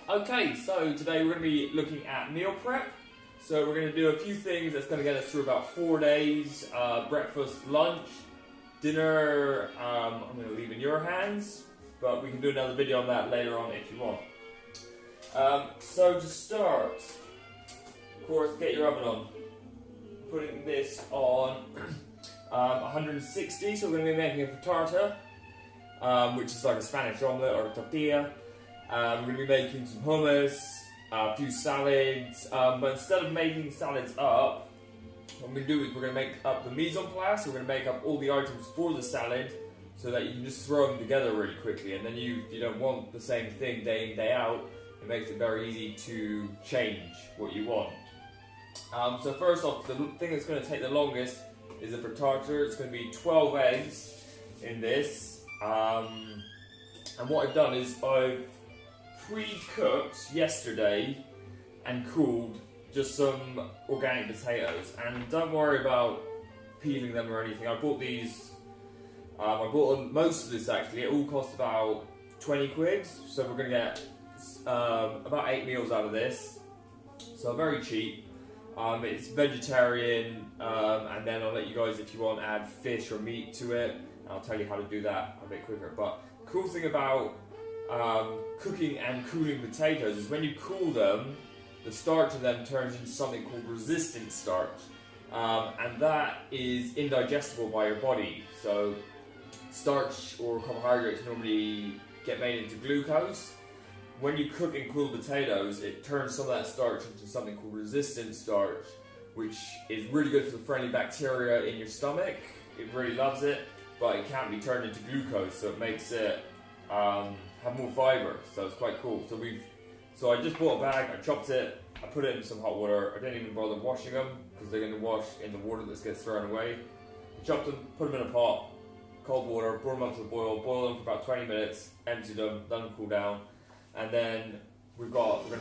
Okay, so today we're going to be looking at meal prep. So we're going to do a few things that's going to get us through about 4 days. Breakfast, lunch, dinner, I'm going to leave in your hands, but we can do another video on that later on if you want. So to start, of course, get your oven on. Putting this on 160, so we're going to be making a frittata, which is like a Spanish omelette or a tortilla. We're going to be making some hummus, a few salads, but instead of making salads up, what we're going to do is we're going to make up the mise en place. We're going to make up all the items for the salad so that you can just throw them together really quickly, and then you don't want the same thing day in, day out. It makes it very easy to change what you want. So first off, the thing that's going to take the longest is a frittata. It's going to be 12 eggs in this, and what I've done is I've pre-cooked yesterday and cooled just some organic potatoes, and don't worry about peeling them or anything. I bought these, I bought most of this actually. It all cost about 20 quid, so we're going to get about 8 meals out of this, so very cheap. It's vegetarian, and then I'll let you guys, if you want, add fish or meat to it, and I'll tell you how to do that a bit quicker. But the cool thing about cooking and cooling potatoes is when you cool them, the starch in them turns into something called resistant starch, and that is indigestible by your body. So starch or carbohydrates normally get made into glucose. When you cook and cool potatoes, it turns some of that starch into something called resistant starch, which is really good for the friendly bacteria in your stomach. It really loves it, but it can't be turned into glucose, so it makes it have more fiber, so it's quite cool. So I just bought a bag, I chopped it, I put it in some hot water. I didn't even bother washing them because they're going to wash in the water that gets thrown away. I chopped them, put them in a pot, cold water, brought them up to the boil them for about 20 minutes, emptied them, let them cool down, and then we're going to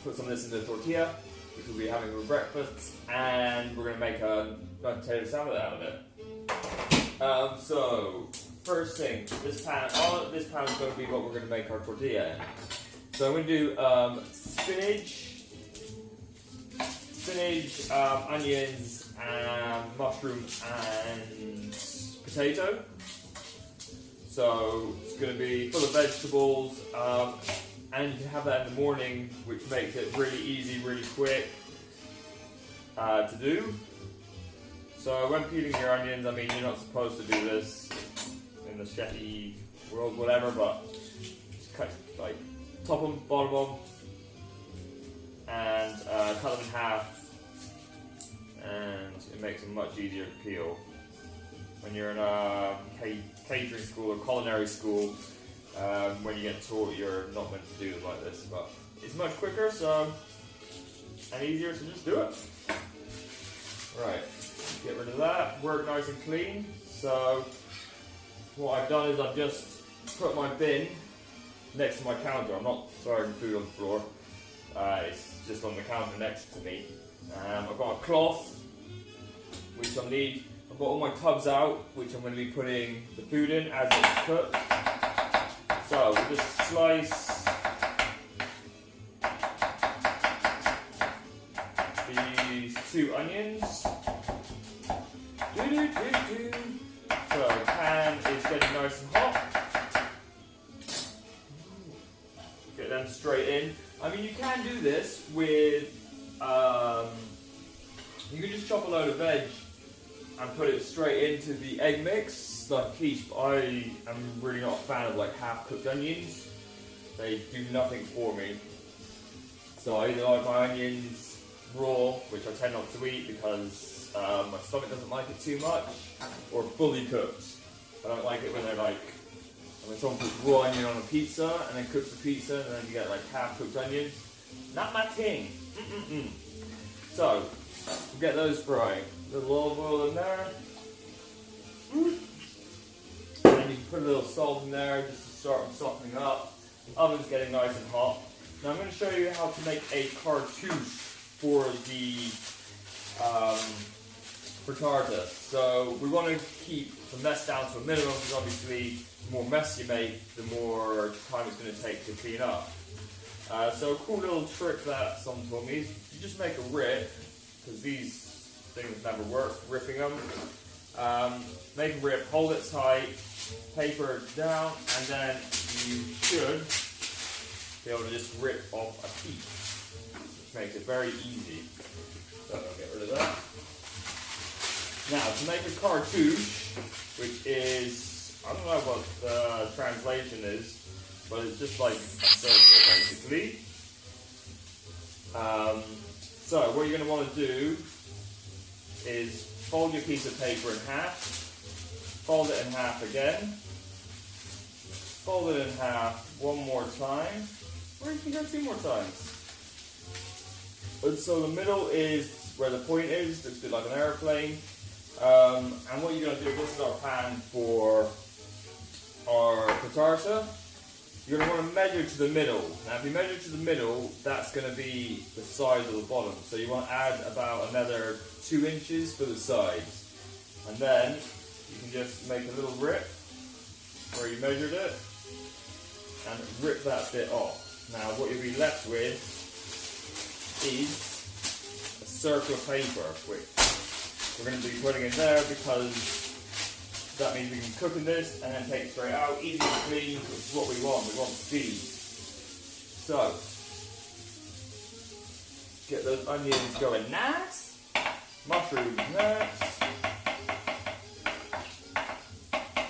put some of this in the tortilla, which we'll be having for breakfast, and we're going to make a potato salad out of it. So first thing, this pan is going to be what we're going to make our tortilla in. So I'm going to do spinach, onions, and mushroom and potato. So it's going to be full of vegetables, and you can have that in the morning, which makes it really easy, really quick to do. So when peeling your onions, I mean, you're not supposed to do this in the chefy world, whatever, but just cut, like, top them, bottom them, and cut them in half, and it makes them much easier to peel. When you're in a catering school or culinary school, when you get taught, you're not meant to do it like this, but it's much quicker and easier, so just do it. Right, get rid of that, work nice and clean. So what I've done is I've just put my bin next to my counter. I'm not throwing food on the floor, it's just on the counter next to me. I've got a cloth, which I'll need. I've got all my tubs out, which I'm going to be putting the food in as it's cooked. So we'll just slice these 2 onions. So the pan is getting nice and hot. Get them straight in. I mean, you can do this with, you can just chop a load of veg and put it straight into the egg mix, like quiche. I am really not a fan of like half-cooked onions. They do nothing for me. So I either like my onions raw, which I tend not to eat because my stomach doesn't like it too much, or fully cooked. I don't like it when they're like, when someone puts raw onion on a pizza and then cooks the pizza and then you get like half-cooked onions. Not my thing. So, we'll get those frying. A little olive oil in there. And then you can put a little salt in there just to start them softening up. Oven's getting nice and hot. Now I'm going to show you how to make a cartouche for the frittata. So we want to keep the mess down to a minimum because obviously the more mess you make, the more time it's going to take to clean up. So a cool little trick that someone told me is you just make a rip, because these things never work, ripping them. Make a rip, hold it tight, paper it down, and then you should be able to just rip off a piece, which makes it very easy. So I'll get rid of that. Now, to make a cartouche, which is, I don't know what the translation is, but it's just like a circle, basically. So, what you're going to want to do is fold your piece of paper in half, fold it in half again, fold it in half one more time, or you can go 2 more times. And so the middle is where the point is, looks a bit like an airplane. And what you're going to do, this is our pan for our catarsa. You're going to want to measure to the middle. Now if you measure to the middle, that's going to be the size of the bottom. So you want to add about another 2 inches for the sides. And then you can just make a little rip where you measured it and rip that bit off. Now what you'll be left with is a circle of paper, which we're going to be putting in there because that means we can cook in this and then take it straight out, easy to clean, which is what we want speed. So, get those onions going nice, mushrooms next,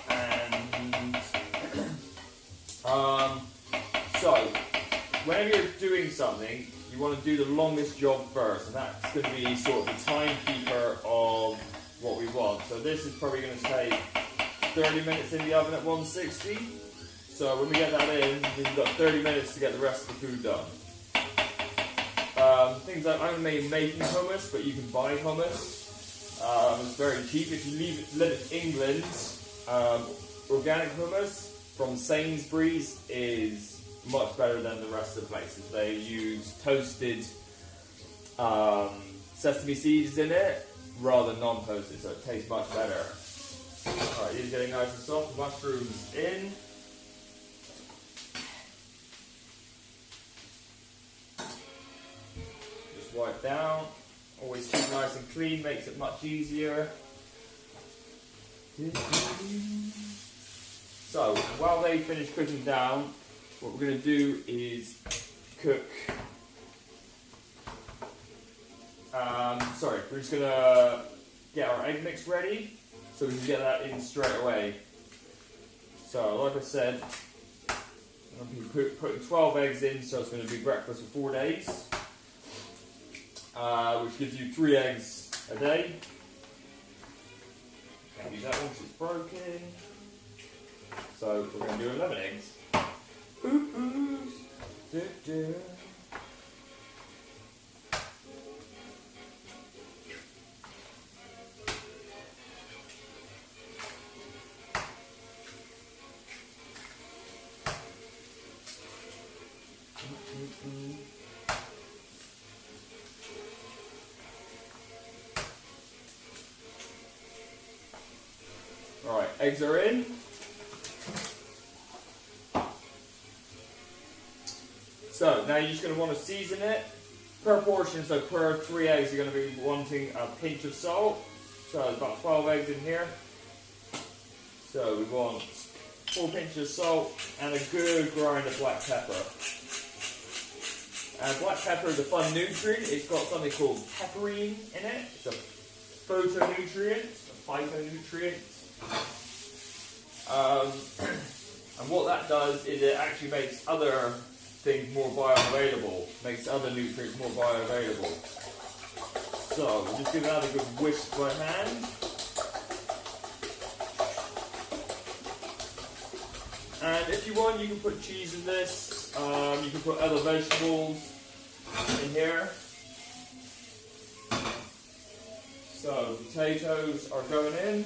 and so, whenever you're doing something, you want to do the longest job first, and that's going to be sort of the timekeeper of what we want. So this is probably going to take 30 minutes in the oven at 160. So when we get that in, we've got 30 minutes to get the rest of the food done. Things like, I'm making hummus, but you can buy hummus. It's very cheap. If you live in England, organic hummus from Sainsbury's is much better than the rest of the places. They use toasted sesame seeds in it rather than non-toasted, so it tastes much better. Alright, these are getting nice and soft. Mushrooms in. Just wipe down. Always keep nice and clean, makes it much easier. So, while they finish cooking down, what we're going to do is cook. We're just going to get our egg mix ready so we can get that in straight away. So, like I said, I'm going to be putting 12 eggs in, so it's going to be breakfast for 4 days, which gives you 3 eggs a day. Can't use that one because it's broken. So, we're going to do 11 eggs. Alright, eggs are in. So now you're just going to want to season it per portion. So per 3 eggs, you're going to be wanting a pinch of salt. So there's about 12 eggs in here. So we want 4 pinches of salt and a good grind of black pepper. Black pepper is a fun nutrient. It's got something called pepperine in it. It's a phytonutrient, and what that does is it actually makes other things more bioavailable, makes other nutrients more bioavailable. So we'll just give that a good whisk by hand. And if you want, you can put cheese in this, you can put other vegetables in here. So potatoes are going in.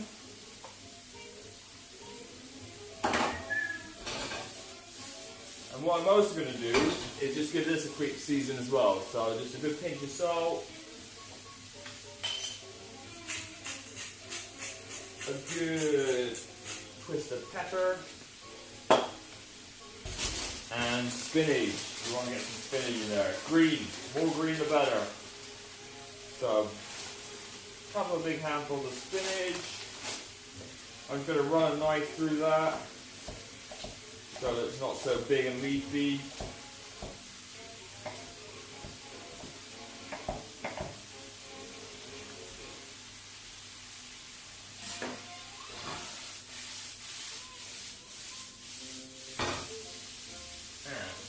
And what I'm also going to do is just give this a quick season as well. So just a good pinch of salt, a good twist of pepper, and spinach. You want to get some need in there? Green. More green the better. So, a couple of big handfuls of spinach. I'm just going to run a knife through that so that it's not so big and leafy.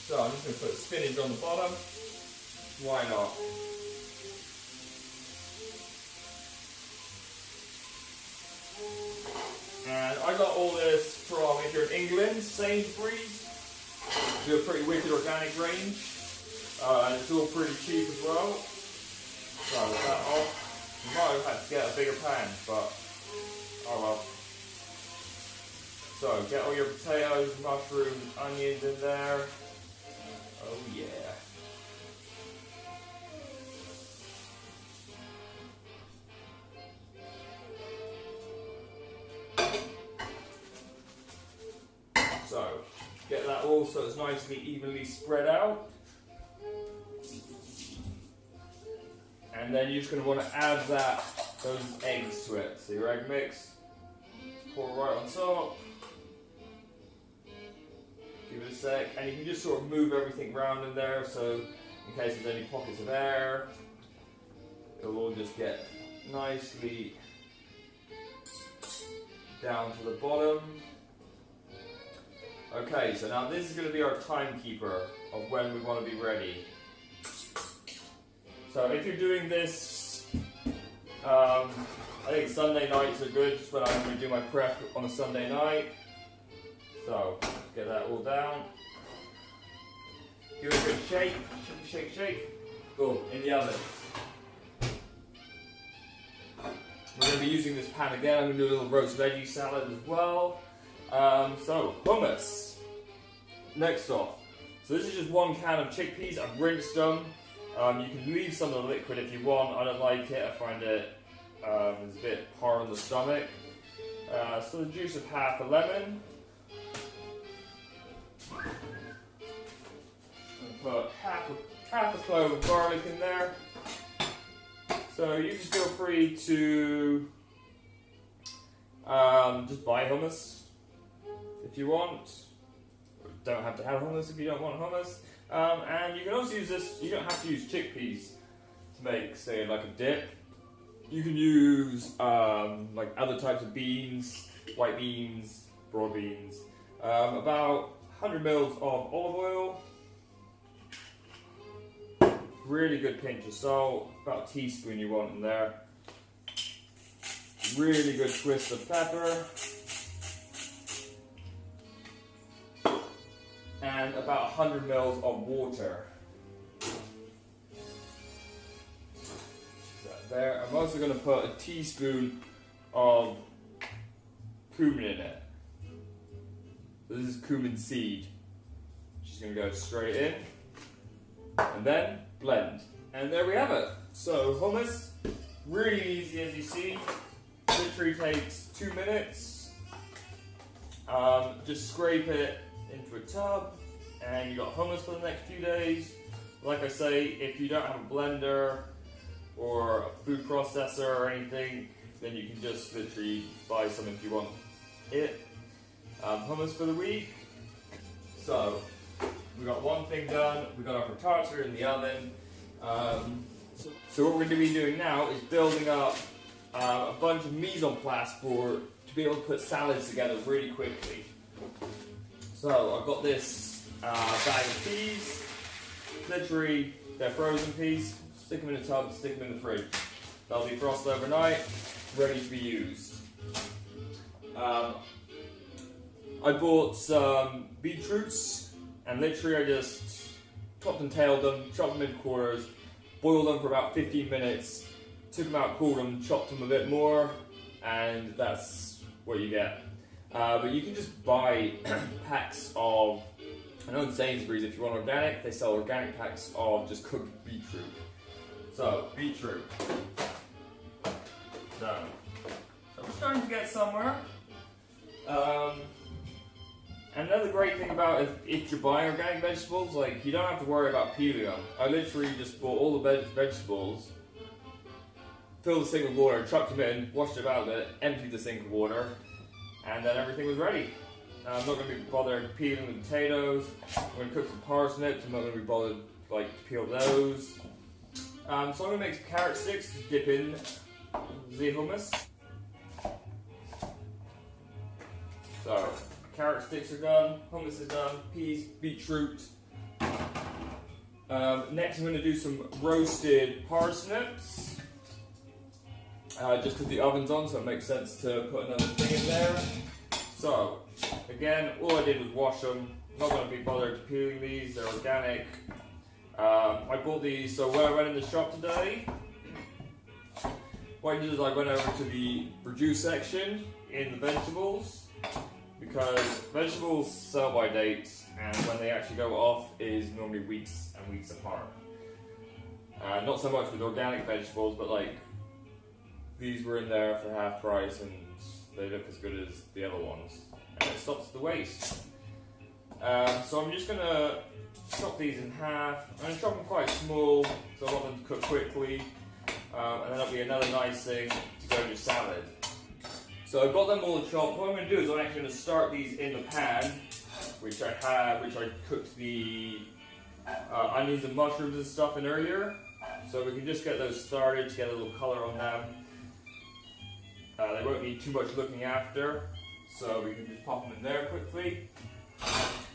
So I'm just going to put spinach on the bottom. Why not? And I got all this from, if you're in England, Sainsbury's. Do a pretty wicked organic range. And it's all pretty cheap as well. So with that off, you might have had to get a bigger pan, but oh well. So get all your potatoes, mushrooms, onions in there. Oh yeah. So get that all so it's nicely evenly spread out. And then you're just going to want to add those eggs to it. So your egg mix, pour right on top. Give it a sec, and you can just sort of move everything around in there, so in case there's any pockets of air, it'll all just get nicely down to the bottom. Okay, so now this is going to be our timekeeper of when we want to be ready. So if you're doing this, I think Sunday nights are good, just when I'm going to do my prep on a Sunday night. So get that all down. Give it a good shake. Shake, shake, shake. Boom, in the oven. We're going to be using this pan again. I'm going to do a little roast veggie salad as well. So, hummus. Next off. So this is just 1 can of chickpeas. I've rinsed them. You can leave some of the liquid if you want. I don't like it. I find it it's a bit hard on the stomach. So the juice of half a lemon. Put half a clove of garlic in there. So you can feel free to just buy hummus if you want. Don't have to have hummus if you don't want hummus. And you can also use this, you don't have to use chickpeas to make, say, like a dip. You can use like other types of beans, white beans, broad beans. About 100 mils of olive oil. Really good pinch of salt, about a teaspoon you want in there. Really good twist of pepper. And about 100 mils of water. There. I'm also going to put a teaspoon of cumin in it. This is cumin seed. Just going to go straight in. And then blend. And there we have it. So hummus, really easy as you see. Literally takes 2 minutes. Just scrape it into a tub and you got hummus for the next few days. Like I say, if you don't have a blender or a food processor or anything, then you can just literally buy some if you want it. Hummus for the week. So we got one thing done, we got our frittata in the oven. So what we're going to be doing now is building up a bunch of mise en place to be able to put salads together really quickly. So I've got this bag of peas, literally they're frozen peas, stick them in a tub, stick them in the fridge. They'll be frosted overnight, ready to be used. I bought some beetroots and literally I just topped and tailed them, chopped them into quarters, boiled them for about 15 minutes, took them out, cooled them, chopped them a bit more, and that's what you get. But you can just buy packs of, I know in Sainsbury's if you want organic, they sell organic packs of just cooked beetroot. So, beetroot. Done. So we're starting to get somewhere. And another great thing about if you're buying organic vegetables, like you don't have to worry about peeling them. I literally just bought all the vegetables, filled the sink with water, chucked them in, washed it out of it, emptied the sink with water, and then everything was ready. I'm not going to be bothered peeling the potatoes. I'm going to cook some parsnips. I'm not going to be bothered like to peel those. So I'm going to make some carrot sticks to dip in the hummus. So carrot sticks are done, hummus is done, peas, beetroot. Next I'm going to do some roasted parsnips. Just because the oven's on, so it makes sense to put another thing in there. So, again, all I did was wash them. I'm not going to be bothered peeling these, they're organic. I bought these, so when I went in the shop today, what I did is I went over to the produce section in the vegetables, because vegetables sell by dates, and when they actually go off is normally weeks and weeks apart. Not so much with organic vegetables, but like, these were in there for half price and they look as good as the other ones, and it stops the waste. So I'm just going to chop these in half. I'm going to chop them quite small so I want them to cook quickly, and then that'll be another nice thing to go to salad. So I've got them all chopped. What I'm going to do is I'm actually going to start these in the pan, which I cooked the onions and mushrooms and stuff in earlier. So we can just get those started to get a little colour on them. They won't need too much looking after, so we can just pop them in there quickly.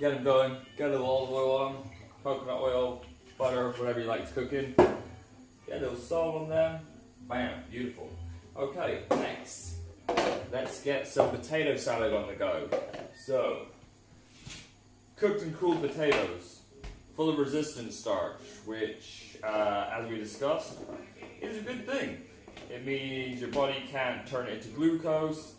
Get them going, get a little olive oil on, coconut oil, butter, whatever you like to cook in. Get a little salt on them. Bam, beautiful. Okay, next, let's get some potato salad on the go. So, cooked and cooled potatoes, full of resistant starch, which, as we discussed, is a good thing. It means your body can't turn it into glucose.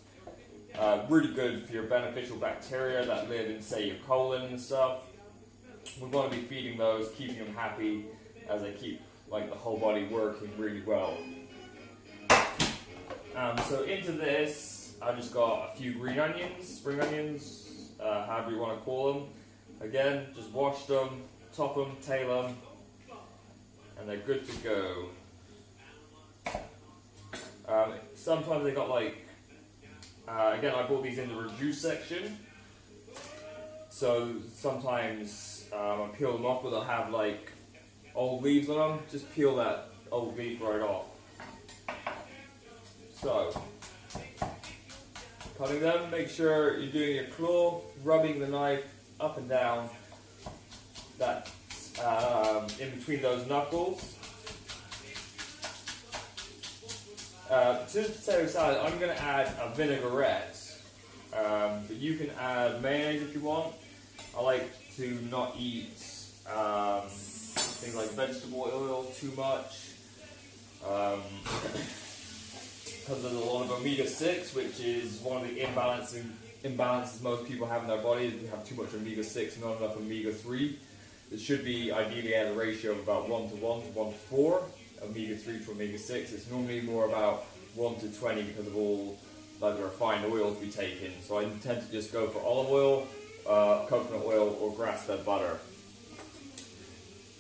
Really good for your beneficial bacteria that live in, say, your colon and stuff. We want to be feeding those, keeping them happy as they keep like the whole body working really well. So into this, I just got a few green onions, spring onions, however you want to call them. Again, just wash them, top them, tail them, and they're good to go. Sometimes they got like, again I bought these in the reduce section, so sometimes I peel them off, but they'll have like old leaves on them. Just peel that old leaf right off. So, cutting them, make sure you're doing your claw, rubbing the knife up and down, that in between those knuckles. To the potato salad, I'm going to add a vinaigrette, but you can add mayonnaise if you want. I like to not eat things like vegetable oil too much, because there's a lot of omega-6, which is one of the imbalances most people have in their bodies. We have too much omega-6, not enough omega-3. It should be ideally at a ratio of about 1 to 1 to 1 to 4. Omega-3 to omega-6. It's normally more about 1 to 20 because of all like the refined oils we take in. So I tend to just go for olive oil, coconut oil, or grass-fed butter.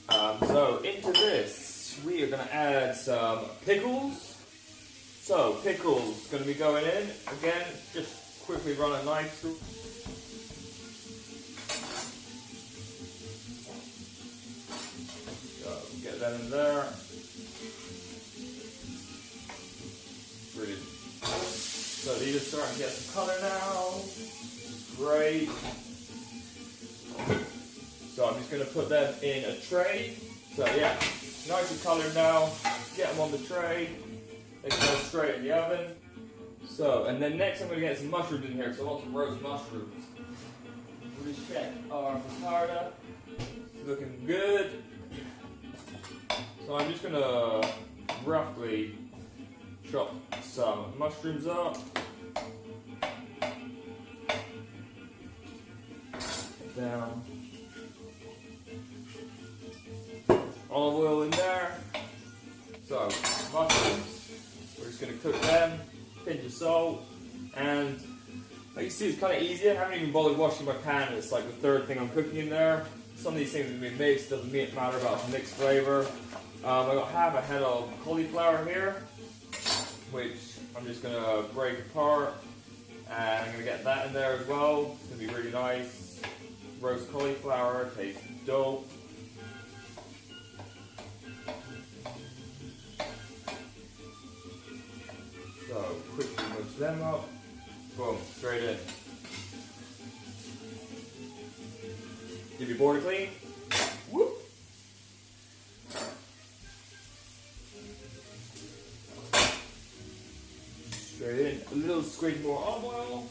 So into this, we are going to add some pickles. So pickles going to be going in. Again, just quickly run a knife through. So get that in there. Brilliant. So these are starting to get some colour now. Great. So I'm just going to put them in a tray. So yeah, nice and coloured now. Get them on the tray. They can go straight in the oven. So, and then next I'm going to get some mushrooms in here, because I want some roast mushrooms. We'll just check our picarda. It's looking good. So I'm just going to roughly chop some mushrooms up. Down. Olive oil in there. So, mushrooms. We're just going to cook them, pinch of salt, and Like you see, it's kind of easy. I haven't even bothered washing my pan. It's like the third thing I'm cooking in there. Some of these things have been mixed. Doesn't matter about the mixed flavor. I got half a head of cauliflower here, which I'm just gonna break apart, and I'm gonna get that in there as well. It's gonna be really nice. Roast cauliflower tastes dope. So quickly mush them up. Boom, straight in. Give your board a clean. Whoop. Straight in. A little squid more olive oil.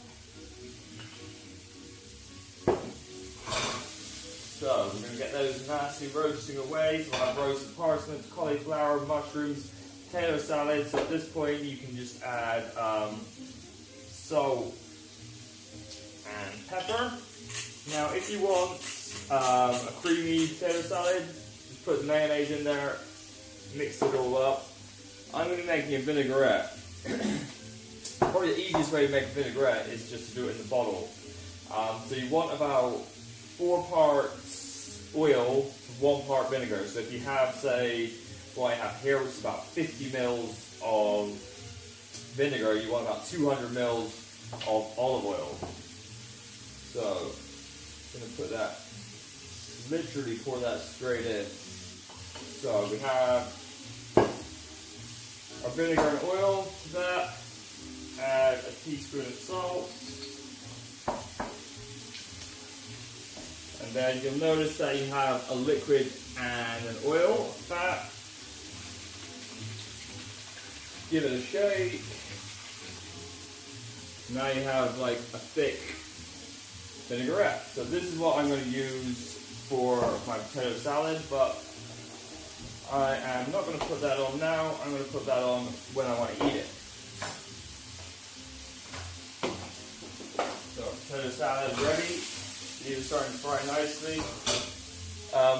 So we're going to get those nicely roasting away. So we'll have roasted parsnips, cauliflower, mushrooms, potato salad. So at this point you can just add salt and pepper. Now if you want a creamy potato salad, just put the mayonnaise in there, mix it all up. I'm going to be making a vinaigrette. Probably the easiest way to make a vinaigrette is just to do it in the bottle. So you want about 4 parts oil to 1 part vinegar. So if you have, say, what I have here, which is about 50 mils of vinegar, you want about 200 mils of olive oil. So I'm going to put that, literally pour that straight in. So we have our vinegar and oil to that. Add a teaspoon of salt. And then you'll notice that you have a liquid and an oil, fat. Give it a shake. Now you have like a thick vinaigrette. So this is what I'm going to use for my potato salad, but I am not going to put that on now. I'm going to put that on when I want to eat it. So potato salad is ready. These are starting to fry nicely.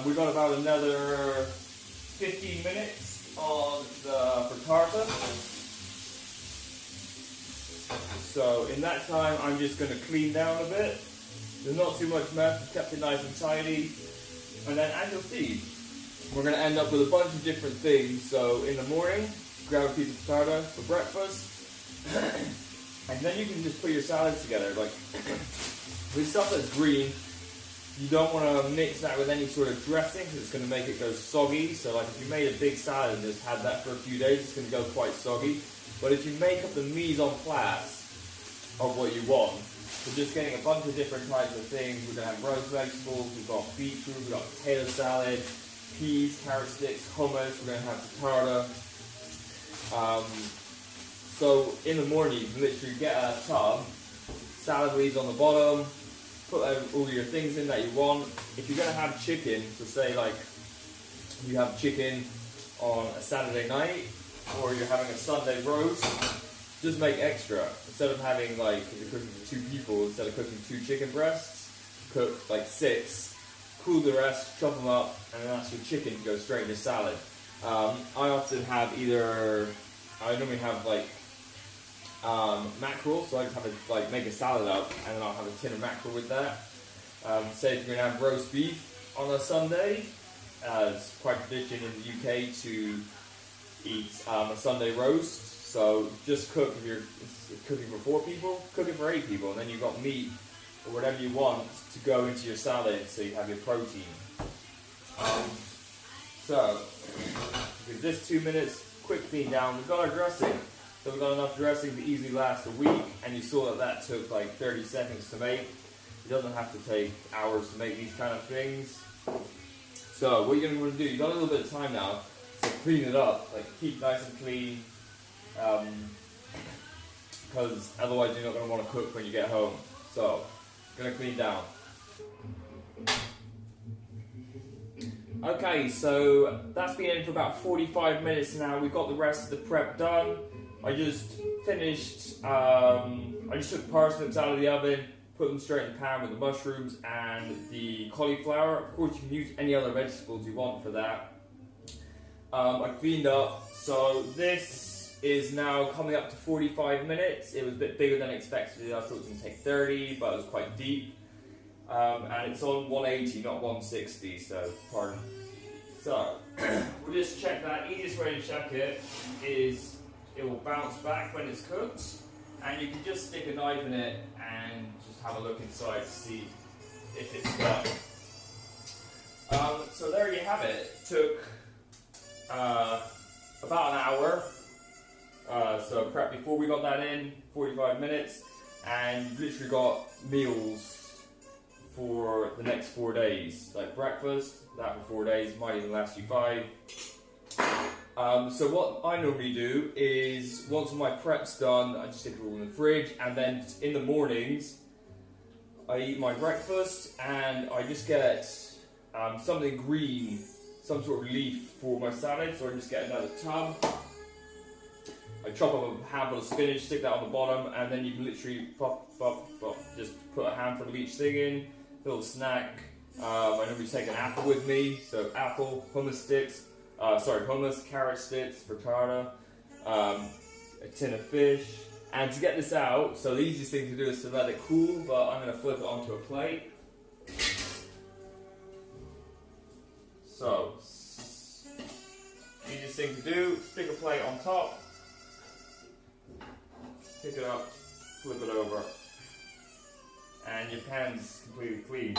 We've got about another 15 minutes on the frittata. So in that time, I'm just going to clean down a bit. There's not too much mess. I've kept it nice and tidy. And then, as you'll see, we're going to end up with a bunch of different things. So in the morning, grab a piece of frittata for breakfast. And then you can just put your salads together. Like, with stuff that's green, you don't want to mix that with any sort of dressing because it's going to make it go soggy. So like if you made a big salad and just had that for a few days, it's going to go quite soggy. But if you make up the mise en place of what you want, we're just getting a bunch of different types of things. We're going to have roast vegetables, we've got beetroot, we've got potato salad, peas, carrot sticks, hummus, we're going to have tartare. So in the morning, you can literally get a tub, salad leaves on the bottom, put all your things in that you want. If you're going to have chicken, so say like you have chicken on a Saturday night, or you're having a Sunday roast, just make extra. Instead of having like, if you're cooking for 2 people, instead of cooking 2 chicken breasts, cook like 6, cool the rest, chop them up, and then that's your chicken to go straight in your salad. I often have I normally have like mackerel, so I just have make a salad up, and then I'll have a tin of mackerel with that. Say if you're going to have roast beef on a Sunday, it's quite tradition in the UK to eat a Sunday roast. So just cook, if you're cooking for 4 people, cook it for 8 people, and then you've got meat or whatever you want to go into your salad, so you have your protein. So with this 2 minutes, quick clean down. We've got our dressing. So we've got enough dressing to easily last a week, and you saw that took like 30 seconds to make. It doesn't have to take hours to make these kind of things. So what you're going to want to do, you've got a little bit of time now, so clean it up, like keep nice and clean, because otherwise you're not going to want to cook when you get home. So, going to clean down. Okay, so that's been in for about 45 minutes now. We've got the rest of the prep done. I just finished, I just took parsnips out of the oven, put them straight in the pan with the mushrooms and the cauliflower. Of course, you can use any other vegetables you want for that. I cleaned up, so this is now coming up to 45 minutes. It was a bit bigger than expected. I thought it was going to take 30, but it was quite deep. And it's on 180, not 160, so pardon. So, we'll just check that. Easiest way to check it is it will bounce back when it's cooked, and you can just stick a knife in it and just have a look inside to see if it's done. So there you have it. It took about an hour. So prep before we got that in, 45 minutes, and you've literally got meals for the next 4 days. Like breakfast, that for 4 days, might even last you 5. So what I normally do is, once my prep's done, I just stick it all in the fridge, and then in the mornings, I eat my breakfast, and I just get something green, some sort of leaf for my salad, so I just get another tub. I chop up a handful of spinach, stick that on the bottom, and then you can literally just put a handful of each thing in, little snack. I normally take an apple with me, so apple, hummus sticks, hummus, carrot sticks, frittata, a tin of fish. And to get this out, so the easiest thing to do is to let it cool, but I'm going to flip it onto a plate. So, easiest thing to do, stick a plate on top, pick it up, flip it over, and your pan's completely clean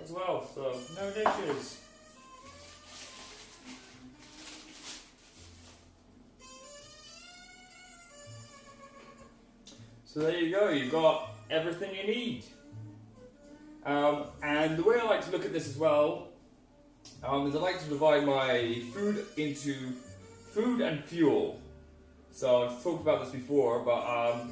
as well, so no dishes. So there you go, you've got everything you need. And the way I like to look at this as well is I like to divide my food into food and fuel. So I've talked about this before, but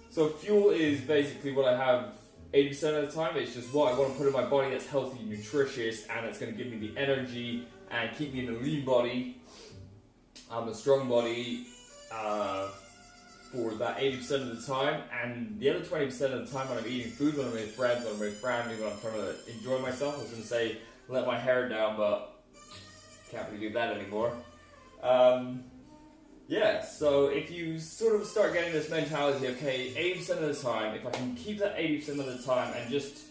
so fuel is basically what I have 80% of the time. It's just what I want to put in my body that's healthy, nutritious, and it's going to give me the energy and keep me in a lean body, a strong body, for that 80% of the time. And the other 20% of the time when I'm eating food, when I'm with friends, when I'm with family, when I'm trying to enjoy myself, I was going to say let my hair down, but can't really do that anymore. Yeah, so if you sort of start getting this mentality, okay, 80% of the time, if I can keep that 80% of the time and just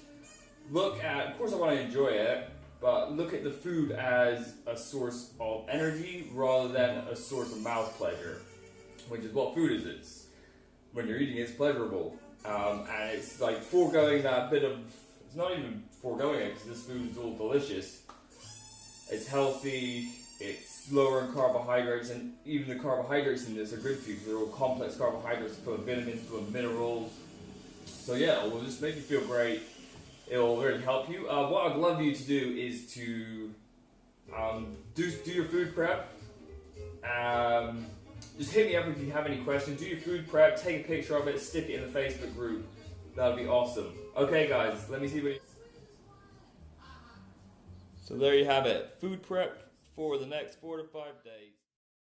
look at, of course I want to enjoy it, but look at the food as a source of energy rather than a source of mouth pleasure, which is what food is. It's, when you're eating, it's pleasurable. And it's like foregoing that bit of, it's not even foregoing it because this food is all delicious. It's healthy, it's lower in carbohydrates, and even the carbohydrates in this are good for you because they're all complex carbohydrates full of vitamins, full of minerals. So yeah, it will just make you feel great. It will really help you. What I'd love you to do is to do your food prep. Just hit me up if you have any questions. Do your food prep, take a picture of it, stick it in the Facebook group. That would be awesome. Okay guys, let me see what you... So there you have it. Food prep for the next 4 to 5 days.